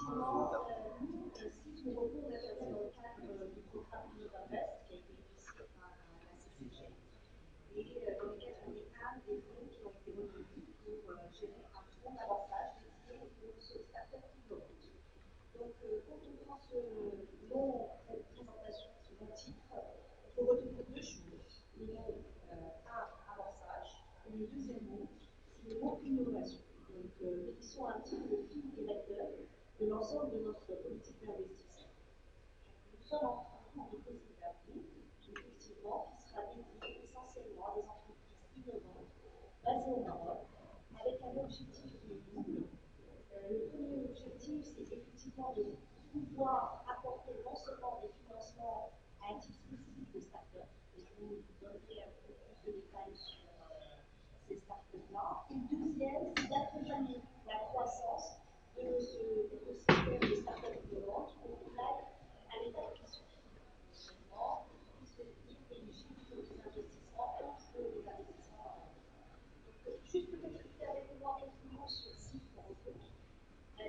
effectivement, nous, si nous recours naturellement dans le cadre du programme Innovainvest qui a été initié par la CCG et dans lequel on est un des fonds qui ont été retenus pour gérer un fonds d'avançage dédié aux startups innovantes. Donc, quand on prend cette présentation, ce long titre, il faut retenir deux choses. Le mot avançage et le deuxième mot, c'est le mot innovation. Donc, qui sont un petit peu le fil directeur de l'ensemble de notre politique d'investissement. Nous sommes en train de déposer l'avenir, effectivement, qui sera dédié essentiellement à des entreprises innovantes basées au Maroc, avec un objectif qui est double. Le premier objectif, c'est effectivement de pouvoir apporter non seulement des financements à un type spécifique de start-up, et je vous donnerai un peu plus de détails sur ces start-up-là. Et le deuxième, c'est d'accompagner la croissance de ce écosystème de start-up innovantes pour qu'il aille à l'étape qui suit. Également, puisse devenir éligible aux investissements, autres que les investissements. Donc, juste peut-être permettez-moi quelques mots sur SIF pour recruter.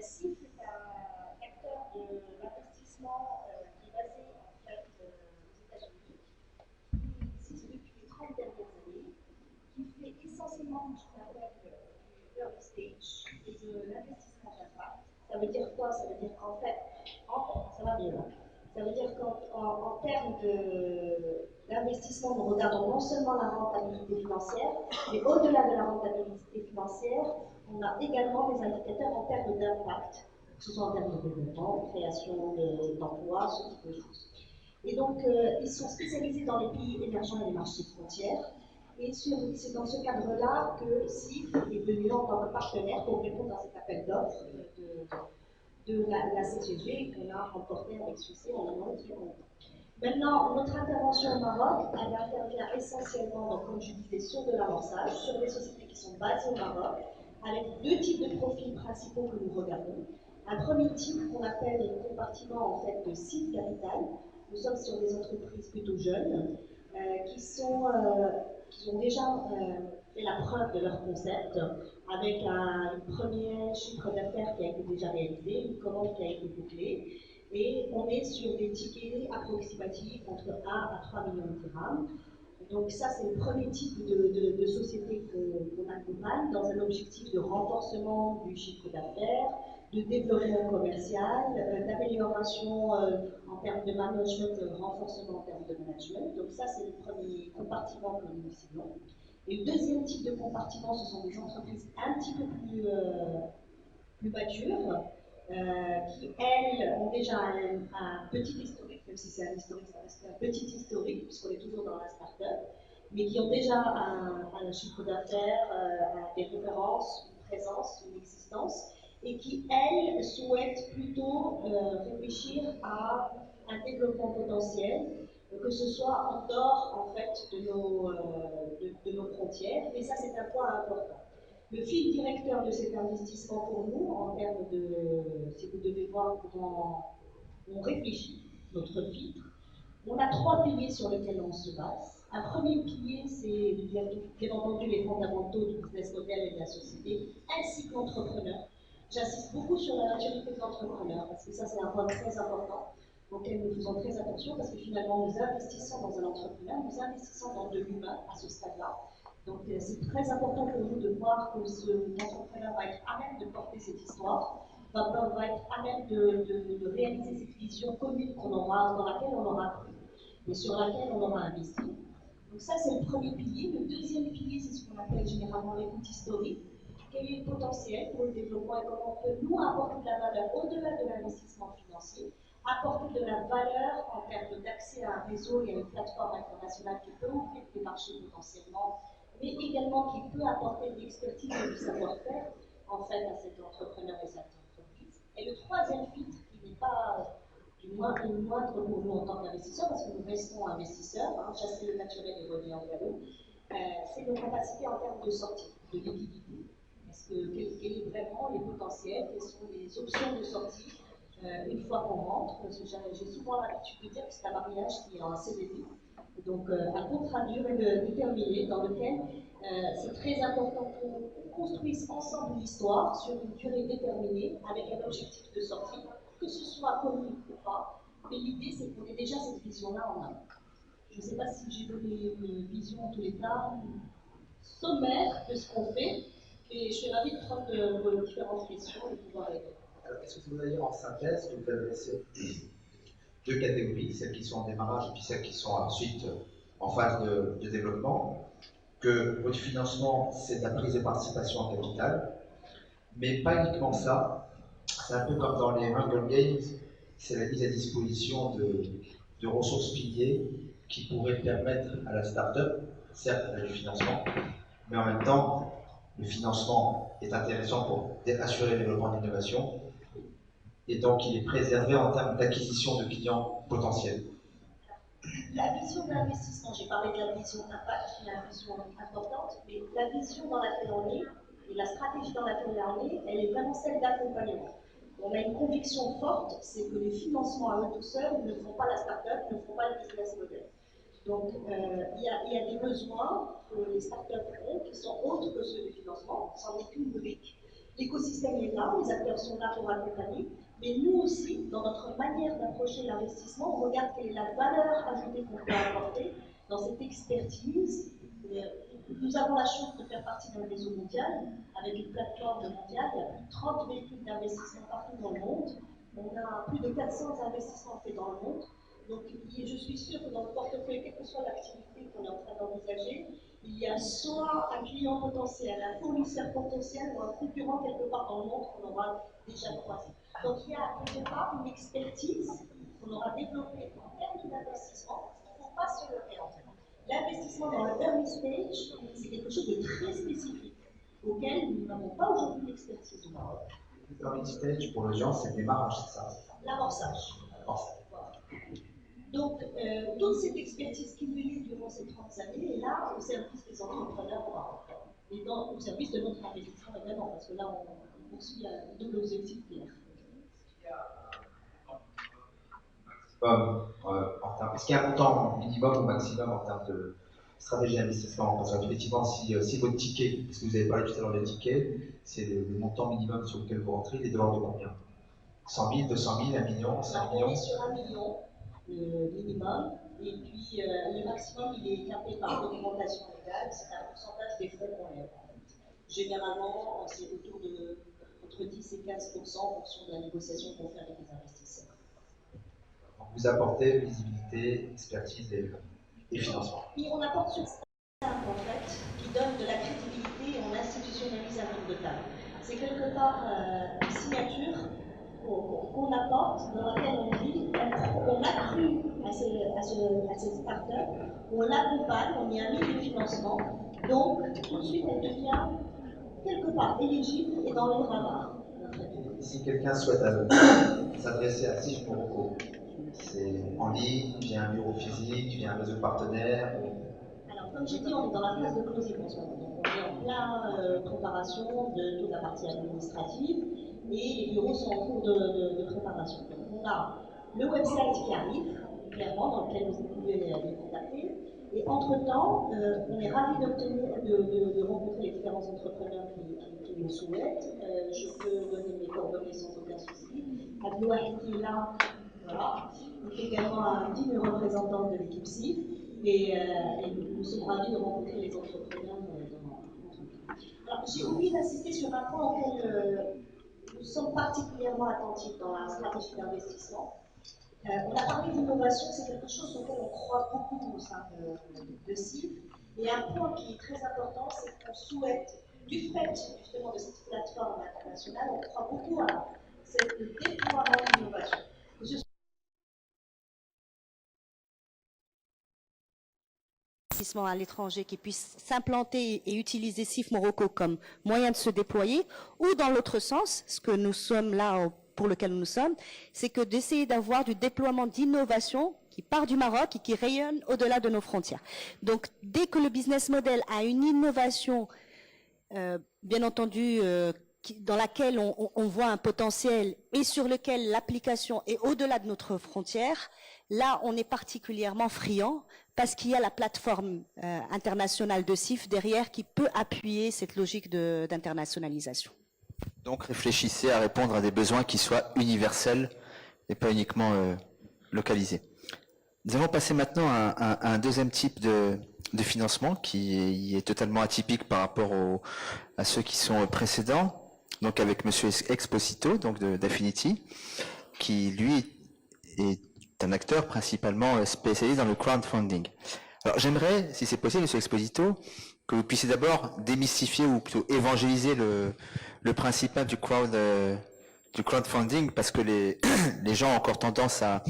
SIF est un acteur de l'investissement qui est basé en fait aux États-Unis, qui existe depuis les 30 dernières années, qui fait essentiellement ce qu'on appelle du early stage et de l'investissement d'impact. Ça veut dire quoi? Ça veut dire qu'en fait, ça va bien. Ça veut dire qu'en termes d'investissement, nous regardons non seulement la rentabilité financière, mais au-delà de la rentabilité financière, on a également des indicateurs en termes d'impact, que ce soit en termes de développement, de création d'emplois, ce type de choses. Et donc, ils sont spécialisés dans les pays émergents et les marchés frontières. Et c'est dans ce cadre-là que SIF est venu en tant que partenaire pour répondre à cet appel d'offres de la CGG qu'on a remporté avec succès en un an et demi. Maintenant, notre intervention au Maroc, elle intervient essentiellement, donc, comme je disais, sur de l'amorçage, sur des sociétés qui sont basées au Maroc, avec deux types de profils principaux que nous regardons. Un premier type qu'on appelle le compartiment en fait de seed capital. Nous sommes sur des entreprises plutôt jeunes qui ont déjà fait la preuve de leur concept avec un premier chiffre d'affaires qui a été déjà réalisé, une commande qui a été bouclée. Et on est sur des tickets approximatifs entre 1 à 3 millions de dirhams. Donc ça, c'est le premier type de société qu'on accompagne dans un objectif de renforcement du chiffre d'affaires, de développement commercial, d'amélioration en termes de management, renforcement en termes de management. Donc ça, c'est le premier compartiment que nous ciblons. Et le deuxième type de compartiment, ce sont des entreprises un petit peu plus matures, qui, elles, ont déjà un petit historique, même si c'est un historique, ça reste un petit historique, puisqu'on est toujours dans la start-up, mais qui ont déjà un chiffre d'affaires, des références, une présence, une existence, et qui, elles, souhaitent plutôt réfléchir à un développement potentiel, que ce soit en dehors, en fait, de nos frontières, et ça, c'est un point important. Le fil directeur de cet investissement pour nous, en termes de, si vous devez voir comment on réfléchit, notre filtre, on a trois piliers sur lesquels on se base. Un premier pilier, c'est bien entendu les fondamentaux du business model et de la société, ainsi que l'entrepreneur. J'insiste beaucoup sur la maturité de l'entrepreneur, parce que ça, c'est un point très important auquel nous faisons très attention, parce que finalement, nous investissons dans un entrepreneur, nous investissons dans de l'humain à ce stade-là. Donc c'est très important pour nous de voir que cet entrepreneur va être à même de porter cette histoire, va être à même de réaliser cette vision commune qu'on aura, dans laquelle on aura cru et sur laquelle on aura investi. Donc ça, c'est le premier pilier. Le deuxième pilier, c'est ce qu'on appelle généralement l'écoute historique. Quel est le potentiel pour le développement et comment on peut nous apporter de la valeur au-delà de l'investissement financier, apporter de la valeur en termes d'accès à un réseau et à une plateforme internationale qui peut ouvrir des marchés potentiellement, mais également qui peut apporter de l'expertise et du savoir-faire en fait à cet entrepreneur et cette entreprise. Et le troisième filtre, qui n'est pas du moindre pour nous en tant qu'investisseurs, parce que nous restons investisseurs, chasser le naturel et revenir au galop, c'est nos capacités en termes de sortie, de liquidité. Quels sont vraiment les potentiels, quelles sont les options de sortie une fois qu'on rentre, parce que j'ai souvent l'habitude de dire que c'est un mariage qui est en CDD, donc un contrat à durée déterminée dans lequel c'est très important qu'on construise ensemble l'histoire sur une durée déterminée avec un objectif de sortie, que ce soit connu ou pas. Mais l'idée, c'est qu'on ait déjà cette vision-là en main. Je ne sais pas si j'ai donné une vision, en tous les cas, sommaire de ce qu'on fait, et je suis ravie de prendre vos différentes questions et de pouvoir répondre. Alors, est-ce que vous voulez dire en synthèse que vous adressez deux catégories, celles qui sont en démarrage et puis celles qui sont ensuite en phase de développement, que votre financement, c'est de la prise de participation en capital, mais pas uniquement ça, c'est un peu comme dans les Hunger Games, c'est la mise à disposition de ressources piliers qui pourraient permettre à la start-up, certes, elle a du financement, mais en même temps, le financement est intéressant pour assurer le développement de l'innovation, et donc il est préservé en termes d'acquisition de clients potentiels. La vision de l'investissement, j'ai parlé de la vision impact, qui est une vision importante, mais la vision dans laquelle on est et la stratégie dans laquelle on est, elle est vraiment celle d'accompagnement. On a une conviction forte, c'est que les financements à eux tout seuls ne font pas la start-up, ne font pas le business model. Donc, il y a des besoins que les startups ont qui sont autres que ceux du financement, c'en est qu'une brique. L'écosystème est là, les acteurs sont là pour accompagner, mais nous aussi, dans notre manière d'approcher l'investissement, on regarde quelle est la valeur ajoutée qu'on peut apporter dans cette expertise. Nous avons la chance de faire partie d'un réseau mondial, avec une plateforme mondiale, il y a plus de 30 véhicules d'investissement partout dans le monde, on a plus de 400 investissements faits dans le monde. Donc, je suis sûre que dans le portefeuille, quelle que soit l'activité qu'on est en train d'envisager, il y a soit un client potentiel, un fournisseur potentiel ou un concurrent quelque part dans le monde qu'on aura déjà croisé. Donc, il y a quelque part une expertise qu'on aura développée en termes d'investissement. Il ne faut pas se leurrer en fait. L'investissement dans le early stage, c'est quelque chose de très spécifique auquel nous n'avons pas aujourd'hui d'expertise au Maroc. Early stage, pour l'audience, c'est le démarrage, c'est ça? L'amorçage. Donc, toute cette expertise cumulée durant ces 30 années est là au service des entrepreneurs au Maroc. Et au service de notre investissement également, parce que là, on poursuit un double objectif clair. Est-ce qu'il y a un montant minimum ou maximum en termes de stratégie d'investissement? Parce qu'effectivement, si votre ticket, parce que vous avez parlé tout à l'heure des tickets, c'est le montant minimum sur lequel vous rentrez, il est de l'ordre de combien? 100 000, 200 000, 1 million, 5 millions? On est sur 1 million, le minimum, et puis le maximum, il est capé par l'augmentation légale, c'est un pourcentage des fonds qu'on lève. Généralement, c'est autour de entre 10 et 15% en fonction de la négociation qu'on fait avec les investisseurs. Donc vous apportez visibilité, expertise et financement. Et on apporte sur ça, en fait, qui donne de la crédibilité et on institutionnalise un tour de table. C'est quelque part une signature qu'on apporte, dans laquelle on dit on a cru à cette start-up, on l'accompagne, on y a mis du financement, donc tout de suite elle devient quelque part éligible et dans le radar. Si quelqu'un souhaite s'adresser à SIF Morocco, c'est en ligne, via un bureau physique, via un réseau de partenaires? Alors, comme j'ai dit, on est dans la phase de closing en ce moment. Donc, on est en plein préparation de toute la partie administrative et les bureaux sont en cours de préparation. Donc, on a le website qui arrive, clairement, dans lequel vous pouvez les contacter. Et entre-temps, on est ravis de rencontrer les différents entrepreneurs qui le souhaitent. Je peux donner mes coordonnées sans aucun souci. Abdouahid qui est là, voilà. Il est également un digne représentant de l'équipe CIF. Et nous sommes ravis de rencontrer les entrepreneurs dans l'entreprise. Alors, j'ai oublié d'insister sur un point auquel nous sommes particulièrement attentifs dans la stratégie d'investissement. On a parlé d'innovation, c'est quelque chose auquel on croit beaucoup au sein de CIF. Et un point qui est très important, c'est qu'on souhaite, du fait justement de cette plateforme internationale, on croit beaucoup à ce déploiement d'innovation. À l'étranger qui puissent s'implanter et utiliser CIF Morocco comme moyen de se déployer, ou dans l'autre sens, ce que nous sommes là pour lequel nous sommes, c'est que d'essayer d'avoir du déploiement d'innovation qui part du Maroc et qui rayonne au-delà de nos frontières. Donc dès que le business model a une innovation, bien entendu, dans laquelle on voit un potentiel et sur lequel l'application est au-delà de notre frontière, là, on est particulièrement friand parce qu'il y a la plateforme internationale de CIF derrière qui peut appuyer cette logique d'internationalisation. Donc réfléchissez à répondre à des besoins qui soient universels et pas uniquement localisés. Nous allons passer maintenant à un deuxième type de financement qui est totalement atypique par rapport à ceux qui sont précédents, donc avec Monsieur Exposito, donc d'Affinity, qui lui est un acteur principalement spécialisé dans le crowdfunding. Alors j'aimerais, si c'est possible, Monsieur Exposito, que vous puissiez d'abord démystifier ou plutôt évangéliser le principe même du crowdfunding, parce que les gens ont encore tendance à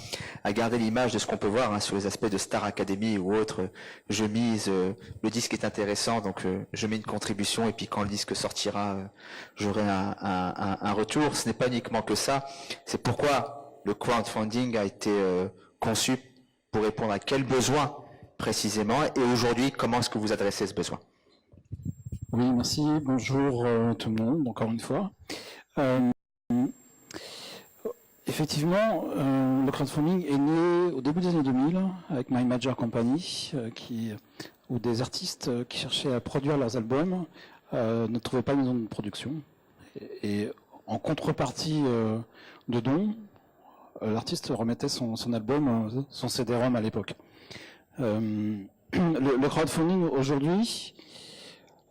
garder l'image de ce qu'on peut voir sur les aspects de Star Academy ou autres. Je mise, le disque est intéressant, donc je mets une contribution et puis quand le disque sortira, j'aurai un retour. Ce n'est pas uniquement que ça, c'est pourquoi le crowdfunding a été conçu pour répondre à quel besoin précisément, et aujourd'hui, comment est-ce que vous adressez ce besoin? Oui, merci. Bonjour tout le monde, encore une fois. Effectivement, le crowdfunding est né au début des années 2000 avec My Major Company, où des artistes qui cherchaient à produire leurs albums ne trouvaient pas de maison de production. Et en contrepartie de dons, l'artiste remettait son album, son CD-ROM à l'époque. Le crowdfunding aujourd'hui,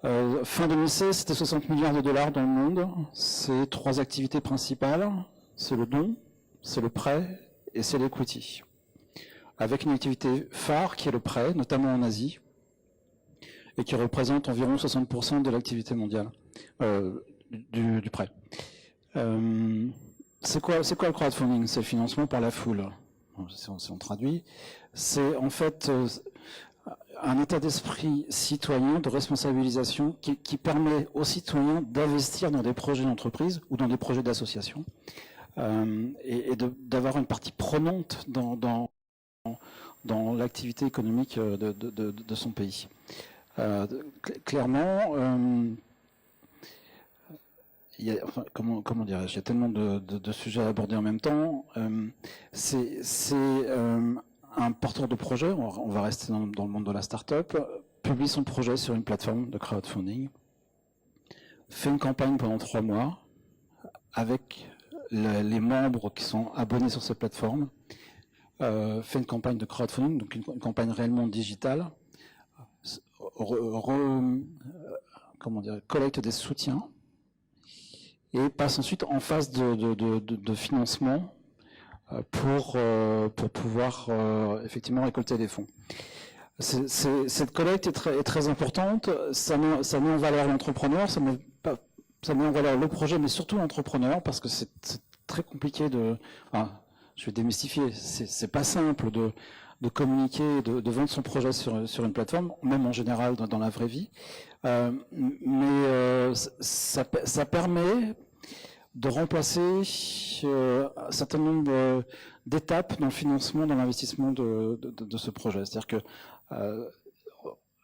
fin 2016, c'était 60 milliards de dollars dans le monde. C'est 3 activités principales. C'est le don, c'est le prêt et c'est l'equity. Avec une activité phare qui est le prêt, notamment en Asie, et qui représente environ 60% de l'activité mondiale du prêt. C'est quoi le crowdfunding? C'est le financement par la foule. Si on traduit, c'est en fait un état d'esprit citoyen de responsabilisation qui permet aux citoyens d'investir dans des projets d'entreprise ou dans des projets d'association et d'avoir une partie prenante dans l'activité économique de son pays. Clairement, comment dirais-je, il y a tellement de sujets à aborder en même temps. C'est un porteur de projet, on va rester dans le monde de la start-up, publie son projet sur une plateforme de crowdfunding, fait une campagne pendant 3 mois avec les membres qui sont abonnés sur cette plateforme, fait une campagne de crowdfunding, donc une campagne réellement digitale, collecte des soutiens et passe ensuite en phase de financement pour pouvoir effectivement récolter des fonds. Cette collecte est très importante, ça met en valeur l'entrepreneur, ça met en valeur le projet, mais surtout l'entrepreneur, parce que c'est très compliqué je vais démystifier, c'est pas simple de communiquer, de vendre son projet sur une plateforme, même en général dans la vraie vie, mais ça permet de remplacer un certain nombre d'étapes dans le financement, dans l'investissement de ce projet. C'est-à-dire que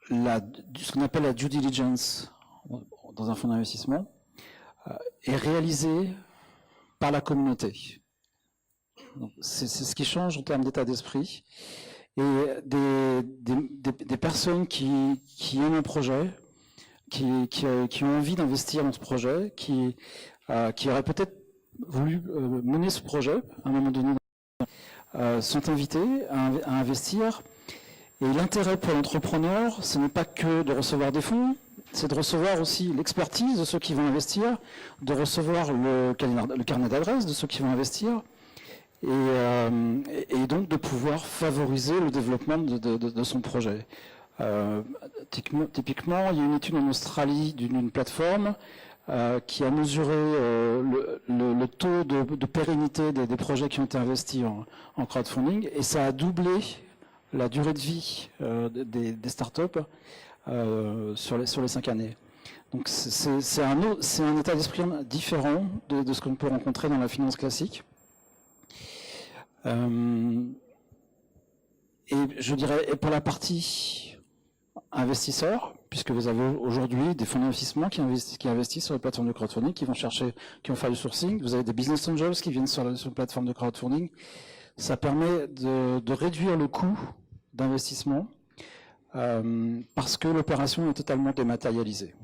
ce qu'on appelle la due diligence dans un fonds d'investissement est réalisée par la communauté. C'est ce qui change en termes d'état d'esprit. Et des personnes qui aiment un projet, qui ont envie d'investir dans ce projet, qui auraient peut-être voulu mener ce projet à un moment donné, sont invités à investir. Et l'intérêt pour l'entrepreneur, ce n'est pas que de recevoir des fonds, c'est de recevoir aussi l'expertise de ceux qui vont investir, de recevoir le carnet d'adresse de ceux qui vont investir, et donc de pouvoir favoriser le développement de son projet. Typiquement, il y a une étude en Australie d'une plateforme qui a mesuré le taux de pérennité des projets qui ont été investis en crowdfunding, et ça a doublé la durée de vie des startups sur les 5 années. Donc c'est un état d'esprit différent de ce qu'on peut rencontrer dans la finance classique. Et je dirais, et pour la partie investisseur, puisque vous avez aujourd'hui des fonds d'investissement qui investissent sur les plateformes de crowdfunding, qui vont faire du sourcing. Vous avez des business angels qui viennent sur la plateforme de crowdfunding. Ça permet de réduire le coût d'investissement parce que l'opération est totalement dématérialisée.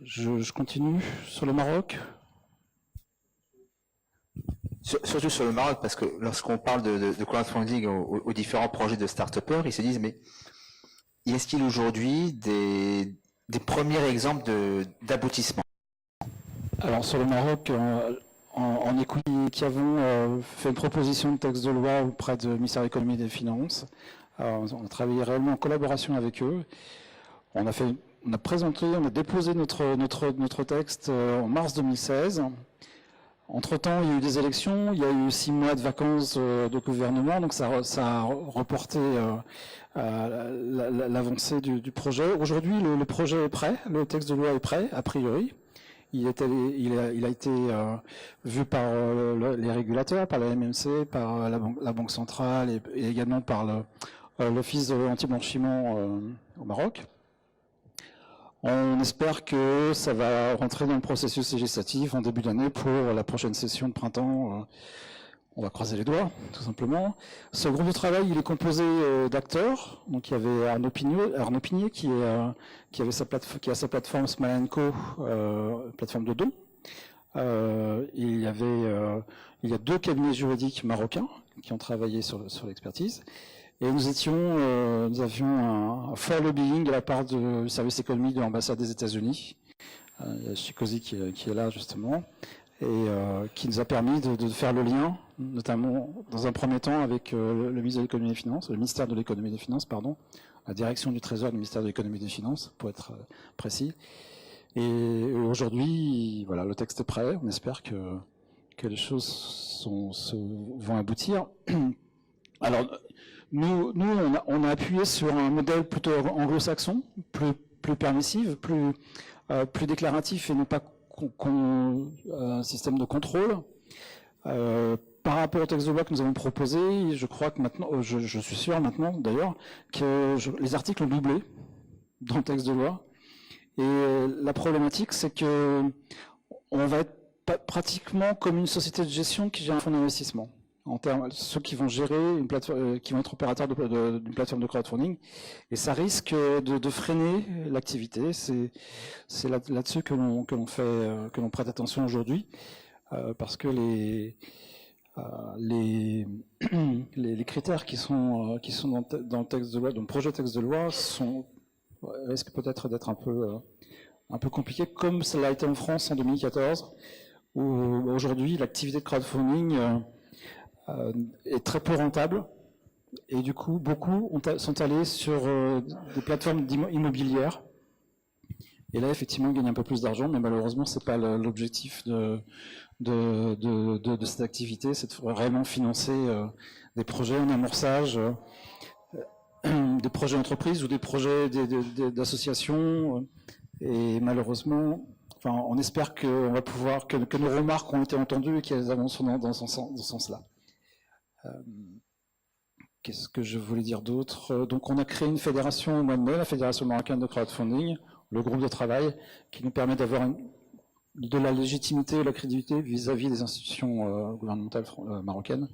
Je continue sur le Maroc. Surtout sur le Maroc, parce que lorsqu'on parle de crowdfunding aux différents projets de start-upers, ils se disent, mais y a-t-il aujourd'hui des premiers exemples d'aboutissement? Alors sur le Maroc, en Equity, qui avons fait une proposition de texte de loi auprès du ministère de l'économie et des finances. On a travaillé réellement en collaboration avec eux. On a déposé notre texte en mars 2016. Entre-temps, il y a eu des élections, il y a eu 6 mois de vacances de gouvernement, donc ça a reporté l'avancée du projet. Aujourd'hui, le projet est prêt, le texte de loi est prêt, a priori. Il a été vu par les régulateurs, par la MMC, par la Banque centrale et également par l'Office de l'anti-blanchiment au Maroc. On espère que ça va rentrer dans le processus législatif en début d'année pour la prochaine session de printemps. On va croiser les doigts, tout simplement. Ce groupe de travail, il est composé d'acteurs. Donc il y avait Arnaud Pigné qui a sa plateforme Smile & Co, plateforme de dons. Il y a 2 cabinets juridiques marocains qui ont travaillé sur l'expertise. Et nous avions un fort lobbying de la part du service économique de l'ambassade des États-Unis. Il y a Chikosi qui est là justement, et qui nous a permis de faire le lien, notamment dans un premier temps avec le ministère de l'économie et des finances, le ministère de l'économie et des finances, pardon, la direction du Trésor du ministère de l'économie et des finances, pour être précis. Et aujourd'hui, voilà, le texte est prêt. On espère que les choses vont aboutir. Alors, nous on a appuyé sur un modèle plutôt anglo-saxon, plus permissif, plus déclaratif et non pas un système de contrôle. Par rapport au texte de loi que nous avons proposé, je crois que maintenant, je suis sûr maintenant d'ailleurs, que les articles ont doublé dans le texte de loi. Et la problématique, c'est que on va être pratiquement comme une société de gestion qui gère un fonds d'investissement. En termes, ceux qui vont gérer une plateforme, qui vont être opérateurs d'une plateforme de crowdfunding, et ça risque de freiner l'activité. C'est là-dessus que l'on prête attention aujourd'hui, parce que les critères qui sont dans le texte de loi, dans le projet de texte de loi, risquent peut-être d'être un peu compliqués, comme ça l'a été en France en 2014, où aujourd'hui l'activité de crowdfunding est très peu rentable, et du coup beaucoup sont allés sur des plateformes immobilières, et là effectivement ils gagnent un peu plus d'argent, mais malheureusement c'est pas l'objectif de cette activité, c'est de réellement financer des projets en amorçage, des projets d'entreprise ou des projets d'associations, et malheureusement, enfin, on espère qu'on va pouvoir, que nos remarques ont été entendues et qu'elles avancent dans ce sens-là. Qu'est-ce que je voulais dire d'autre? Donc on a créé une fédération au mois de mai, la Fédération marocaine de crowdfunding, le groupe de travail, qui nous permet d'avoir de la légitimité et de la crédibilité vis-à-vis des institutions gouvernementales marocaines.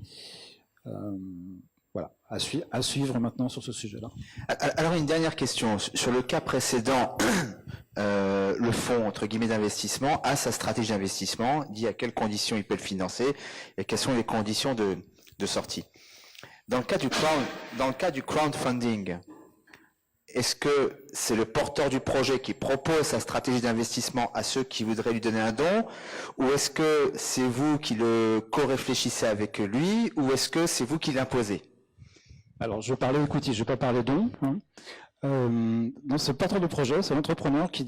Voilà, à suivre maintenant sur ce sujet-là. Alors une dernière question. Sur le cas précédent, le fonds, entre guillemets, d'investissement a sa stratégie d'investissement, dit à quelles conditions il peut le financer et quelles sont les conditions de sortie. Dans le cas du crowdfunding, est-ce que c'est le porteur du projet qui propose sa stratégie d'investissement à ceux qui voudraient lui donner un don, ou est-ce que c'est vous qui le co-réfléchissez avec lui, ou est-ce que c'est vous qui l'imposez? Alors, je vais parler equity, je ne vais pas parler don. Donc, c'est le porteur de projet, c'est l'entrepreneur qui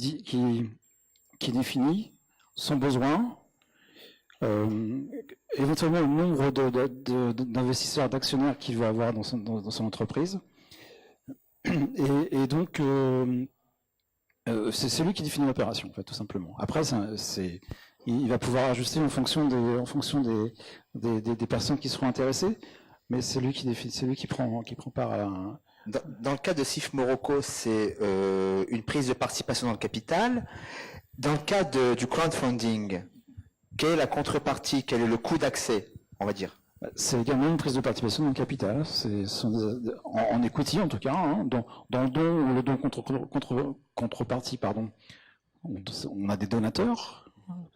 définit son besoin, éventuellement le nombre d'investisseurs, d'actionnaires qu'il veut avoir dans son entreprise. Et donc, c'est lui qui définit l'opération, en fait, tout simplement. Après, il va pouvoir ajuster en fonction des personnes qui seront intéressées, mais c'est lui qui prend part Dans le cas de CIF Morocco, c'est une prise de participation dans le capital. Dans le cas du crowdfunding, quelle est la contrepartie? Quel est le coût d'accès, on va dire? C'est également une prise de participation dans le capital. En equity, en tout cas, hein, dans le don ou le don contrepartie, pardon. On a des donateurs.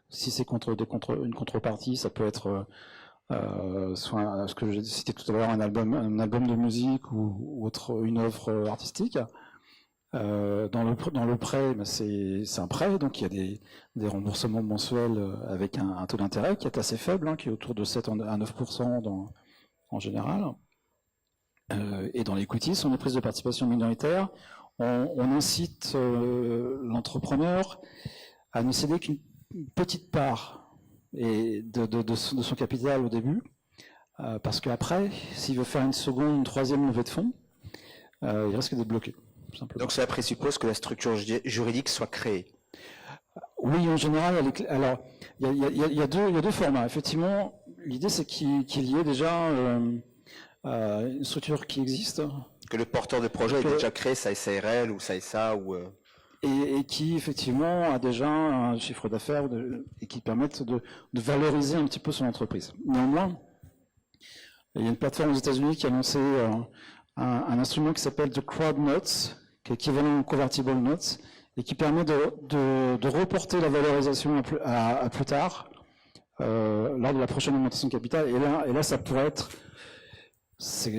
Si c'est une contrepartie, ça peut être soit ce que j'ai cité tout à l'heure, un album de musique ou une œuvre artistique. Dans le prêt, ben c'est un prêt, donc il y a des remboursements mensuels avec un taux d'intérêt qui est assez faible, hein, qui est autour de 7 à 9% en général. Et dans l'equity, sur les prises de participation minoritaire, on incite l'entrepreneur à ne céder qu'une petite part de son capital au début, parce qu'après, s'il veut faire une seconde, une troisième levée de fonds, il risque d'être bloqué. Donc cela présuppose que la structure juridique soit créée. Oui, en général, alors il y a deux formats. Effectivement, l'idée c'est qu'il y ait déjà une structure qui existe. Que le porteur de projet ait déjà créé sa SARL ou sa SA ou et qui effectivement a déjà un chiffre d'affaires et qui permettent de valoriser un petit peu son entreprise. Néanmoins, il y a une plateforme aux États-Unis qui a lancé un instrument qui s'appelle The Crowd Notes, qui est équivalent au Convertible Notes, et qui permet de reporter la valorisation à plus tard, lors de la prochaine augmentation de capital. Et là ça pourrait être... C'est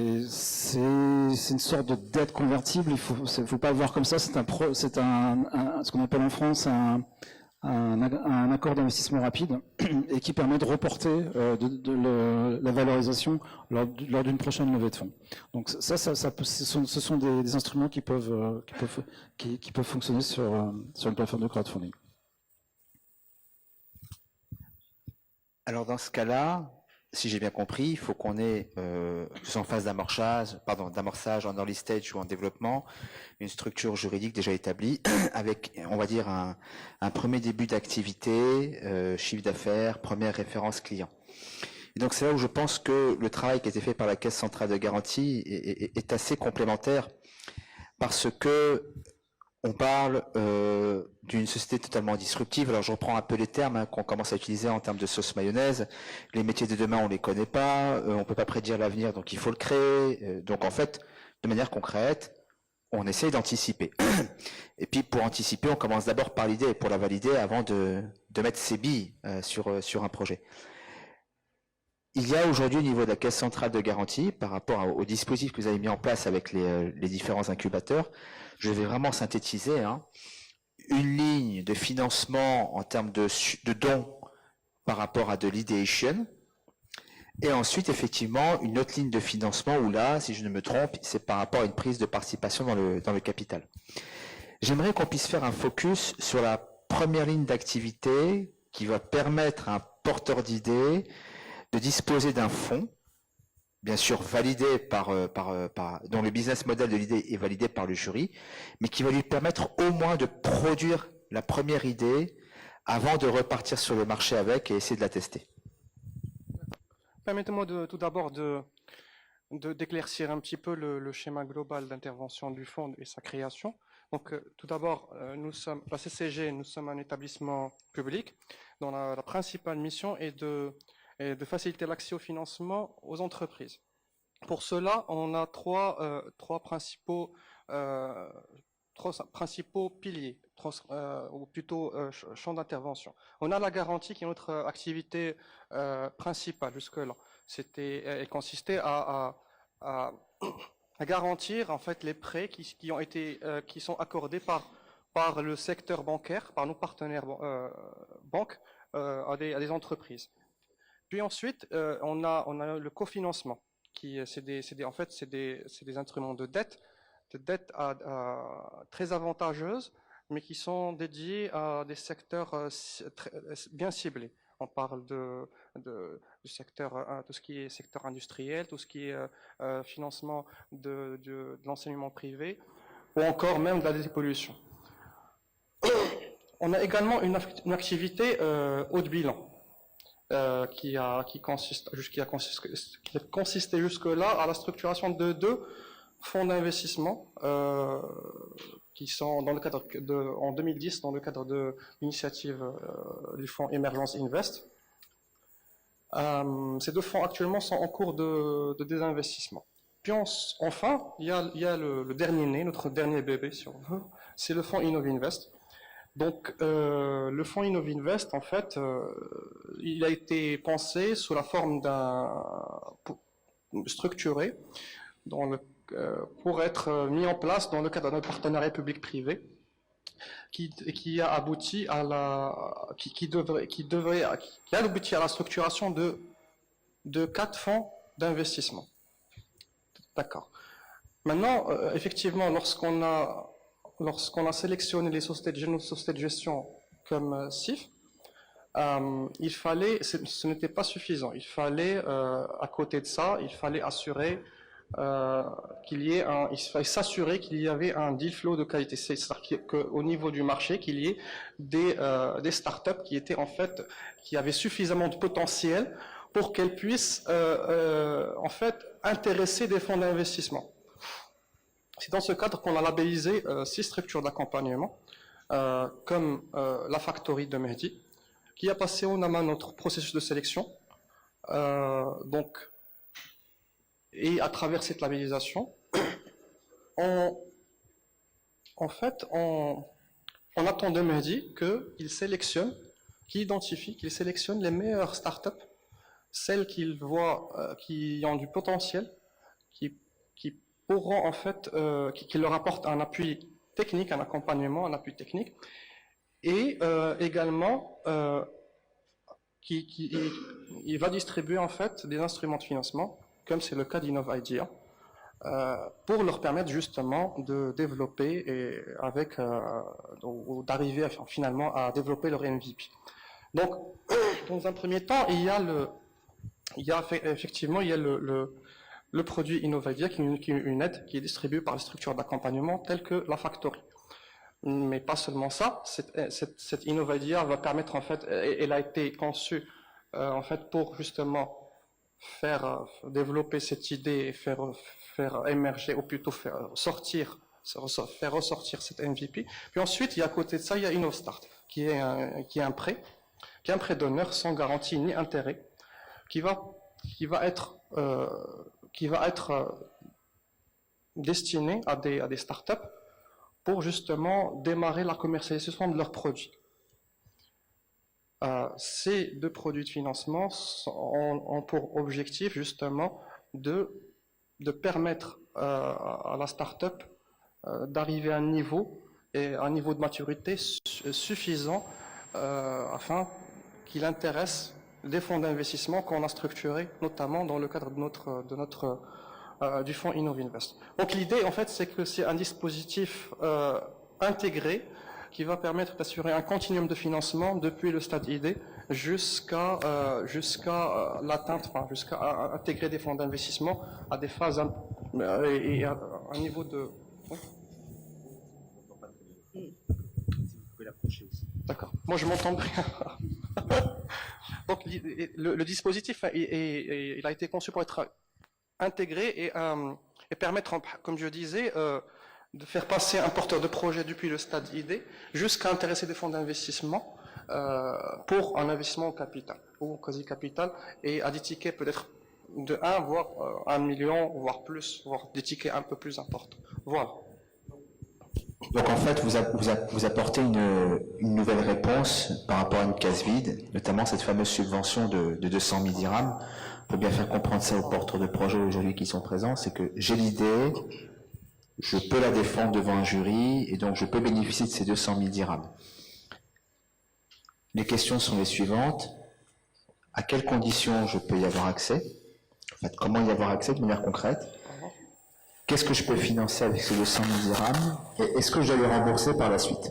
une sorte de dette convertible, il faut pas le voir comme ça, c'est ce qu'on appelle en France un accord d'investissement rapide et qui permet de reporter la valorisation lors d'une prochaine levée de fonds. Donc ce sont des instruments qui peuvent fonctionner sur une plateforme de crowdfunding. Alors dans ce cas-là, si j'ai bien compris, il faut qu'on ait, en phase d'amorçage, en early stage ou en développement, une structure juridique déjà établie, avec, on va dire, un premier début d'activité, chiffre d'affaires, première référence client. Et donc c'est là où je pense que le travail qui a été fait par la Caisse centrale de garantie est assez complémentaire, parce que on parle d'une société totalement disruptive. Alors je reprends un peu les termes qu'on commence à utiliser en termes de sauce mayonnaise. Les métiers de demain, on les connaît pas, on peut pas prédire l'avenir, donc il faut le créer. Donc en fait, de manière concrète, on essaye d'anticiper. Et puis pour anticiper, on commence d'abord par l'idée, pour la valider avant de mettre ses billes sur un projet. Il y a aujourd'hui au niveau de la Caisse centrale de garantie, par rapport au dispositif que vous avez mis en place avec les différents incubateurs, je vais vraiment synthétiser, une ligne de financement en termes de dons par rapport à de l'idéation, et ensuite effectivement une autre ligne de financement où là, si je ne me trompe, c'est par rapport à une prise de participation dans le capital. J'aimerais qu'on puisse faire un focus sur la première ligne d'activité qui va permettre à un porteur d'idées de disposer d'un fonds, bien sûr validé dont le business model de l'idée est validé par le jury, mais qui va lui permettre au moins de produire la première idée avant de repartir sur le marché avec et essayer de la tester. Permettez-moi tout d'abord d'éclaircir un petit peu le schéma global d'intervention du fonds et sa création. Donc, tout d'abord, la CCG, nous sommes un établissement public dont la principale mission est de faciliter l'accès au financement aux entreprises. Pour cela, on a trois principaux piliers, ou plutôt champs d'intervention. On a la garantie qui est notre activité principale jusque-là. Elle consistait à garantir en fait les prêts qui sont accordés par le secteur bancaire, par nos partenaires banques à des entreprises. Puis ensuite, on a le cofinancement, c'est des instruments de dette très avantageuses, mais qui sont dédiés à des secteurs bien ciblés. On parle du secteur, tout ce qui est secteur industriel, tout ce qui est financement de l'enseignement privé, ou encore même de la dépollution. On a également une activité haut de bilan. Qui a consisté jusque-là à la structuration de deux fonds d'investissement qui sont dans le cadre en 2010 dans le cadre de l'initiative du fonds Emergence Invest. Ces deux fonds actuellement sont en cours de désinvestissement. Puis enfin, il y a le dernier né, notre dernier bébé si on veut, c'est le fonds Innovinvest. Donc le fonds Innovinvest, en fait, il a été pensé sous la forme d'un structuré pour être mis en place dans le cadre d'un partenariat public-privé qui a abouti à la structuration de 4 fonds d'investissement. D'accord. Maintenant, effectivement, lorsqu'on a sélectionné les sociétés de gestion comme CIF, ce n'était pas suffisant. Il fallait, à côté de ça, il fallait assurer il fallait s'assurer qu'il y avait un deal flow de qualité, c'est-à-dire qu'au niveau du marché, qu'il y ait des startups qui avaient suffisamment de potentiel pour qu'elles puissent en fait intéresser des fonds d'investissement. C'est dans ce cadre qu'on a labellisé 6 structures d'accompagnement, comme la Factory de Mehdi, qui a passé en amont notre processus de sélection. Et à travers cette labellisation, on attend de Mehdi qu'il sélectionne, qu'il sélectionne les meilleures startups, celles qu'il voit qui ont du potentiel, qui pourront en fait, qui leur apportent un appui technique, un accompagnement, un appui technique, et également il va distribuer en fait des instruments de financement, comme c'est le cas d'InnovIdea, pour leur permettre justement de développer ou d'arriver finalement à développer leur MVP. Donc, dans un premier temps, il y a le produit InnovIdea qui est une aide qui est distribuée par les structures d'accompagnement telles que la Factory. Mais pas seulement ça, cette InnovIdea va permettre en fait, elle a été conçue en fait pour justement faire développer cette idée et faire émerger, ou plutôt faire ressortir cette MVP. Puis ensuite, à côté de ça, il y a InnoStart, qui est un prêt d'honneur sans garantie ni intérêt, qui va être destiné à des startups pour justement démarrer la commercialisation de leurs produits. Ces 2 produits de financement ont pour objectif justement de permettre à la start-up d'arriver à un niveau de maturité suffisant afin qu'il intéresse des fonds d'investissement qu'on a structurés, notamment dans le cadre du fonds Innovinvest. Donc l'idée en fait c'est que c'est un dispositif intégré qui va permettre d'assurer un continuum de financement depuis le stade idée jusqu'à l'atteinte, jusqu'à intégrer des fonds d'investissement à des phases et à un niveau de... D'accord. Moi je m'entends bien. Donc le dispositif il a été conçu pour être intégré et permettre, comme je disais, de faire passer un porteur de projet depuis le stade idée jusqu'à intéresser des fonds d'investissement pour un investissement au capital ou quasi-capital et à des tickets peut-être de 1 voire 1 million, voire plus, voire des tickets un peu plus importants. Voilà. Donc en fait, vous apportez une nouvelle réponse par rapport à une case vide, notamment cette fameuse subvention de 200 000 dirhams. Pour bien faire comprendre ça aux porteurs de projets aujourd'hui qui sont présents, c'est que j'ai l'idée, je peux la défendre devant un jury et donc je peux bénéficier de ces 200 000 dirhams. Les questions sont les suivantes. À quelles conditions je peux y avoir accès? En fait, comment y avoir accès de manière concrète? Qu'est-ce que je peux financer avec ces 200 000 dirhams? Et est-ce que je dois les rembourser par la suite?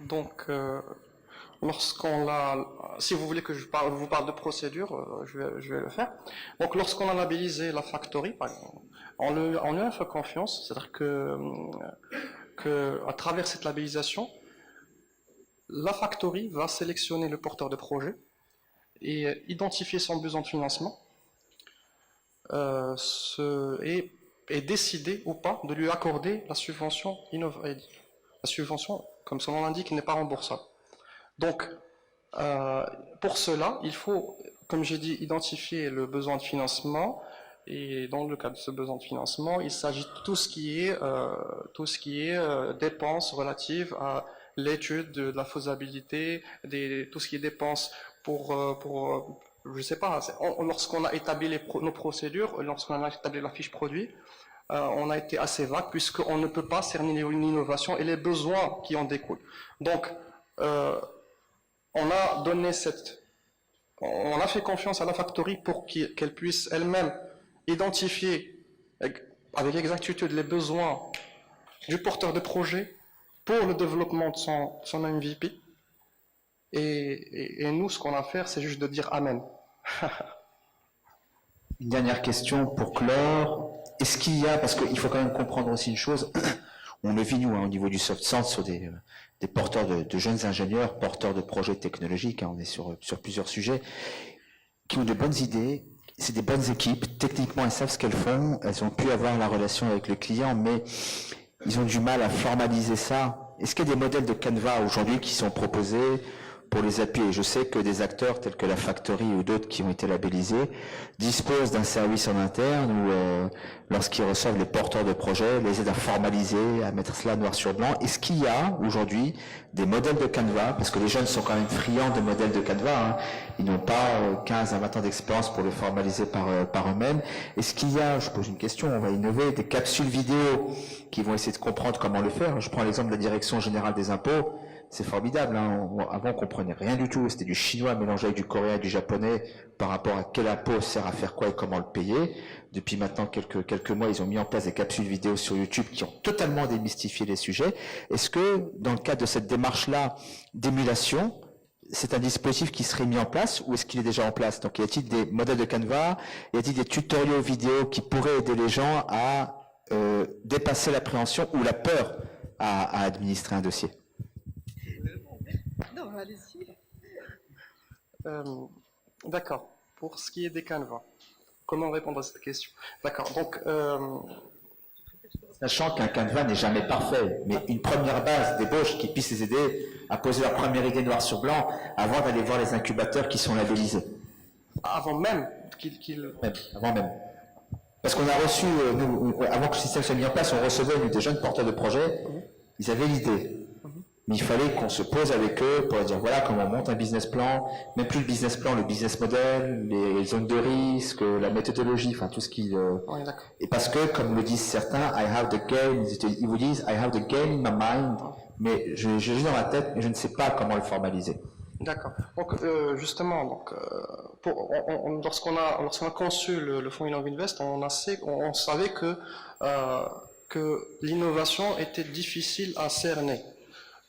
Donc, si vous voulez que je vous parle de procédure, je vais le faire. Donc, lorsqu'on a labellisé la Factory, par exemple, on lui a fait confiance, c'est-à-dire que à travers cette labellisation, la Factory va sélectionner le porteur de projet et identifier son besoin de financement et est décidé ou pas de lui accorder la subvention La subvention, comme son nom l'indique, n'est pas remboursable. Donc, pour cela, il faut, comme j'ai dit, identifier le besoin de financement. Et dans le cas de ce besoin de financement, il s'agit de tout ce qui est dépenses relatives à l'étude de la faisabilité, tout ce qui est dépenses je sais pas, lorsqu'on a établi nos procédures, lorsqu'on a établi la fiche produit, on a été assez vague puisqu'on ne peut pas cerner une innovation et les besoins qui en découlent. Donc, on a fait confiance à la Factory pour qu'elle puisse elle-même identifier avec exactitude les besoins du porteur de projet pour le développement de son MVP. Et nous, ce qu'on a à faire, c'est juste de dire Amen. Une dernière question pour clore. Est-ce qu'il y a, parce qu'il faut quand même comprendre aussi une chose, on le vit nous au niveau du soft science sur des porteurs de jeunes ingénieurs, porteurs de projets technologiques, on est sur plusieurs sujets, qui ont de bonnes idées, c'est des bonnes équipes, techniquement elles savent ce qu'elles font, elles ont pu avoir la relation avec le client, mais ils ont du mal à formaliser ça. Est-ce qu'il y a des modèles de Canva aujourd'hui qui sont proposés pour les appuyer? Je sais que des acteurs tels que la Factory ou d'autres qui ont été labellisés disposent d'un service en interne où, lorsqu'ils reçoivent les porteurs de projets, les aident à formaliser, à mettre cela noir sur blanc. Est-ce qu'il y a aujourd'hui des modèles de Canva? Parce que les jeunes sont quand même friands de modèles de Canva. Ils n'ont pas 15 à 20 ans d'expérience pour le formaliser par eux-mêmes. Est-ce qu'il y a, je pose une question, on va innover, des capsules vidéo qui vont essayer de comprendre comment le faire? Je prends l'exemple de la Direction Générale des Impôts. C'est formidable, avant on comprenait rien du tout, c'était du chinois mélangé avec du coréen et du japonais par rapport à quel impôt sert à faire quoi et comment le payer. Depuis maintenant quelques mois, ils ont mis en place des capsules vidéo sur YouTube qui ont totalement démystifié les sujets. Est-ce que dans le cadre de cette démarche-là d'émulation, c'est un dispositif qui serait mis en place ou est-ce qu'il est déjà en place? Donc y a-t-il des modèles de Canva, y a-t-il des tutoriels vidéo qui pourraient aider les gens à dépasser l'appréhension ou la peur à administrer un dossier? Non, allez-y. D'accord. Pour ce qui est des Canva, comment répondre à cette question? D'accord. Donc, sachant qu'un Canva n'est jamais parfait, mais une première base d'ébauche qui puisse les aider à poser leur première idée noir sur blanc avant d'aller voir les incubateurs qui sont labellisés. Avant même Avant même. Parce qu'on a reçu, nous, avant que le système soit mis en place, on recevait des jeunes porteurs de projets, ils avaient l'idée. Mais il fallait qu'on se pose avec eux pour leur dire voilà comment on monte un business plan, même plus le business plan, le business model, les zones de risque, la méthodologie, enfin tout ce qui... Oui, d'accord. Et parce que, comme le disent certains, I have the game, ils vous disent I have the game in my mind, mais j'ai dans ma tête, mais je ne sais pas comment le formaliser. D'accord. Donc justement, lorsqu'on a conçu le fonds Innov Invest, on savait que l'innovation était difficile à cerner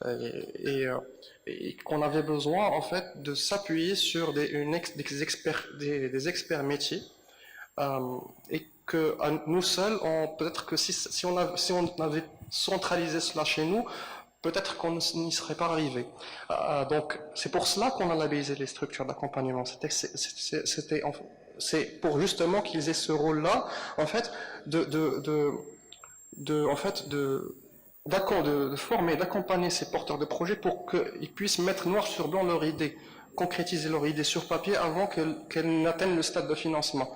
et qu'on avait besoin en fait de s'appuyer sur des experts métiers et que nous seuls, peut-être que si on avait centralisé cela chez nous, peut-être qu'on n'y serait pas arrivé. Donc, c'est pour cela qu'on a labellisé les structures d'accompagnement. C'est pour justement qu'ils aient ce rôle-là, en fait, de former, d'accompagner ces porteurs de projets pour qu'ils puissent mettre noir sur blanc leur idée, concrétiser leur idée sur papier avant qu'elle n'atteigne le stade de financement.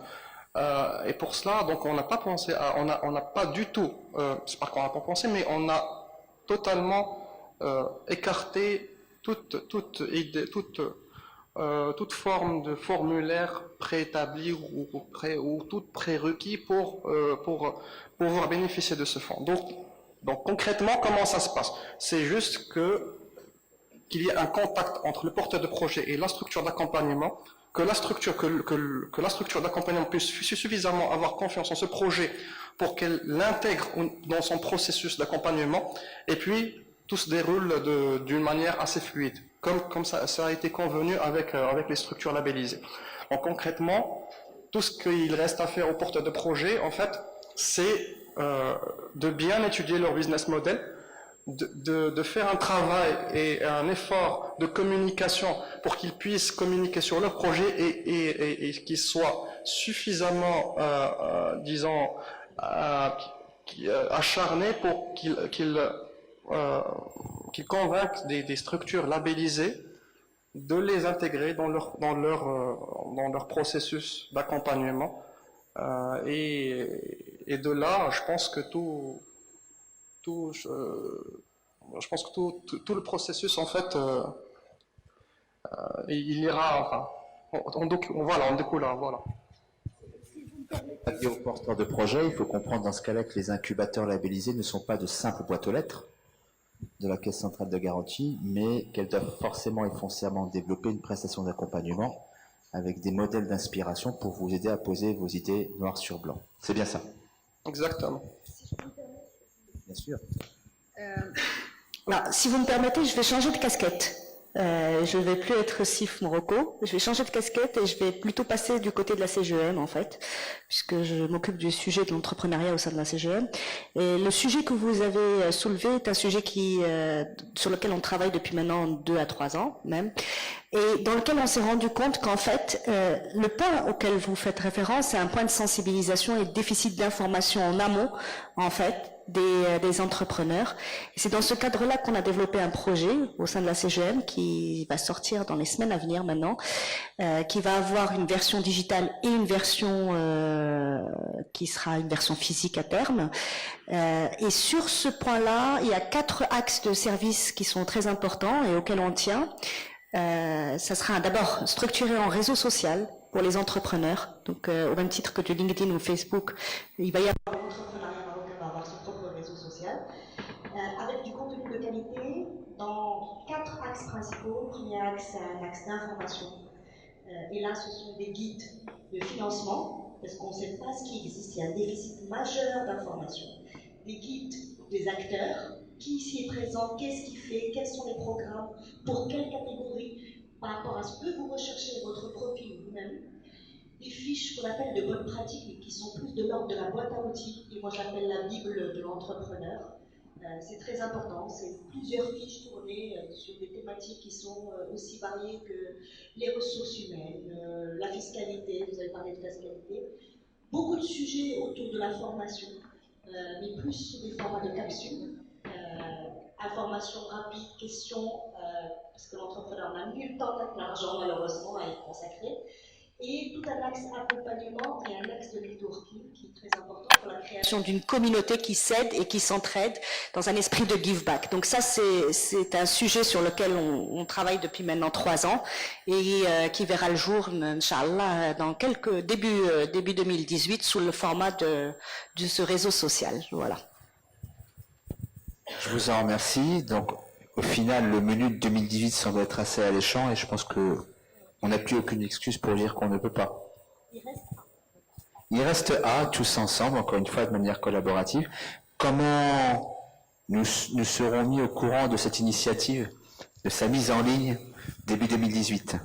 Et pour cela, donc, on n'a pas pensé on n'a pas du tout, c'est pas qu'on n'a pas pensé, mais on a totalement écarter toute forme de formulaire préétabli ou tout prérequis pour pouvoir bénéficier de ce fonds. Donc concrètement, comment ça se passe? C'est juste qu'il y ait un contact entre le porteur de projet et la structure d'accompagnement, que la structure d'accompagnement puisse suffisamment avoir confiance en ce projet pour qu'elle l'intègre dans son processus d'accompagnement, et puis tout se déroule d'une manière assez fluide, comme ça a été convenu avec les structures labellisées. Donc concrètement, tout ce qu'il reste à faire aux porteurs de projet, en fait, c'est de bien étudier leur business model, de faire un travail et un effort de communication pour qu'ils puissent communiquer sur leur projet et qu'ils soient suffisamment, acharné pour qu'ils convainquent des structures labellisées de les intégrer dans leur processus d'accompagnement. Et de là, je pense que tout le processus, en fait, il ira, enfin, on découlera, voilà. Aux porteurs de projets, il faut comprendre dans ce cas-là que les incubateurs labellisés ne sont pas de simples boîtes aux lettres de la Caisse centrale de garantie, mais qu'elles doivent forcément et foncièrement développer une prestation d'accompagnement avec des modèles d'inspiration pour vous aider à poser vos idées noir sur blanc. C'est bien ça? Exactement. Bien sûr. Alors, si vous me permettez, je vais changer de casquette. Je ne vais plus être Sif Morocco, je vais changer de casquette et je vais plutôt passer du côté de la CGM en fait, puisque je m'occupe du sujet de l'entrepreneuriat au sein de la CGM. Et le sujet que vous avez soulevé est un sujet sur lequel on travaille depuis maintenant 2 à 3 ans même, et dans lequel on s'est rendu compte qu'en fait, le point auquel vous faites référence, c'est un point de sensibilisation et de déficit d'information en amont, en fait, des entrepreneurs. Et c'est dans ce cadre-là qu'on a développé un projet au sein de la CGM qui va sortir dans les semaines à venir maintenant, qui va avoir une version digitale et une version qui sera une version physique à terme. Et sur ce point-là, il y a 4 axes de services qui sont très importants et auxquels on tient. Ça sera d'abord structuré en réseau social pour les entrepreneurs. Donc, au même titre que du LinkedIn ou Facebook, il va y avoir l'entrepreneuriat marocain va avoir son propre réseau social, avec du contenu de qualité dans 4 axes principaux. Le premier axe, c'est un axe d'information. Et là, ce sont des guides de financement, parce qu'on ne sait pas ce qui existe. Il y a un déficit majeur d'information. Des guides des acteurs, qui ici est présent, qu'est-ce qu'il fait, quels sont les programmes, pour quelle catégorie, par rapport à ce que vous recherchez, votre profil vous-même. Des fiches qu'on appelle de bonnes pratiques, qui sont plus de l'ordre de la boîte à outils, et moi j'appelle la Bible de l'entrepreneur. C'est très important, c'est plusieurs fiches tournées sur des thématiques qui sont aussi variées que les ressources humaines, la fiscalité, vous avez parlé de fiscalité, beaucoup de sujets autour de la formation, mais plus sous des formats de capsules. Information rapide, questions, parce que l'entrepreneur n'a ni le temps ni l'argent malheureusement à y consacrer, et tout un axe accompagnement et un axe de networking qui est très important pour la création d'une communauté qui s'aide et qui s'entraide dans un esprit de give back. Donc ça, c'est un sujet sur lequel on travaille depuis maintenant 3 ans et qui verra le jour, Inch'Allah, dans début 2018 sous le format de ce réseau social. Voilà. Je vous en remercie. Donc, au final, le menu de 2018 semble être assez alléchant et je pense que on n'a plus aucune excuse pour dire qu'on ne peut pas. Il reste A, tous ensemble, encore une fois, de manière collaborative. Comment nous serons mis au courant de cette initiative, de sa mise en ligne début 2018?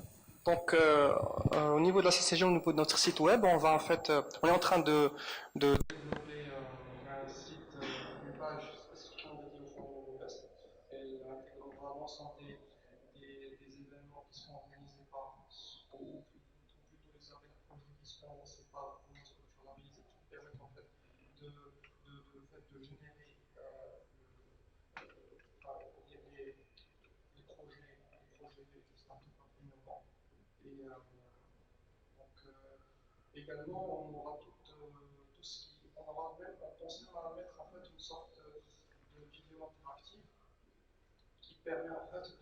Donc, au niveau de la CCG, au niveau de notre site web, on est en train de développer un site, une page spécifiquement dédiée au Fonds Invest. Et vraiment, sont des événements qui sont organisés ou plutôt les projets qui seront lancés par une structure labellisée qui permettent en fait de générer les projets de start-up innovants. Et donc, également, on aura tout ce qui. On pensé à mettre en fait une sorte de vidéo interactive qui permet en fait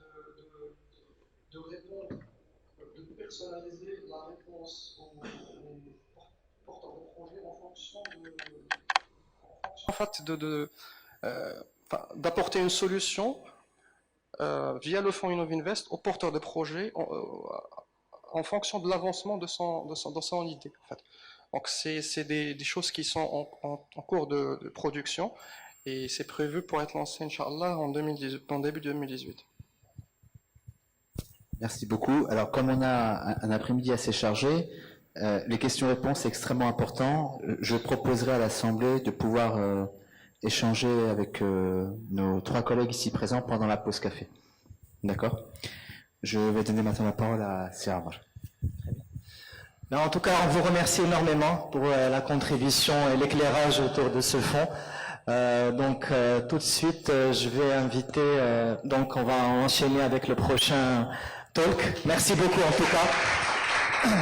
de répondre, de personnaliser la réponse aux porteurs de projet en fonction d'apporter une solution via le fonds Innovinvest aux porteurs de projet en fonction de l'avancement de son idée. En fait. Donc c'est des choses qui sont en cours de production et c'est prévu pour être lancé, Inch'Allah, en début 2018. Merci beaucoup. Alors, comme on a un après-midi assez chargé, les questions-réponses c'est extrêmement important. Je proposerai à l'Assemblée de pouvoir échanger avec nos 3 collègues ici présents pendant la pause café. D'accord? Je vais donner maintenant la parole à Sir Amar. Ben, en tout cas, on vous remercie énormément pour la contribution et l'éclairage autour de ce fonds. Tout de suite, je vais inviter, on va enchaîner avec le prochain talk. Merci beaucoup en tout cas.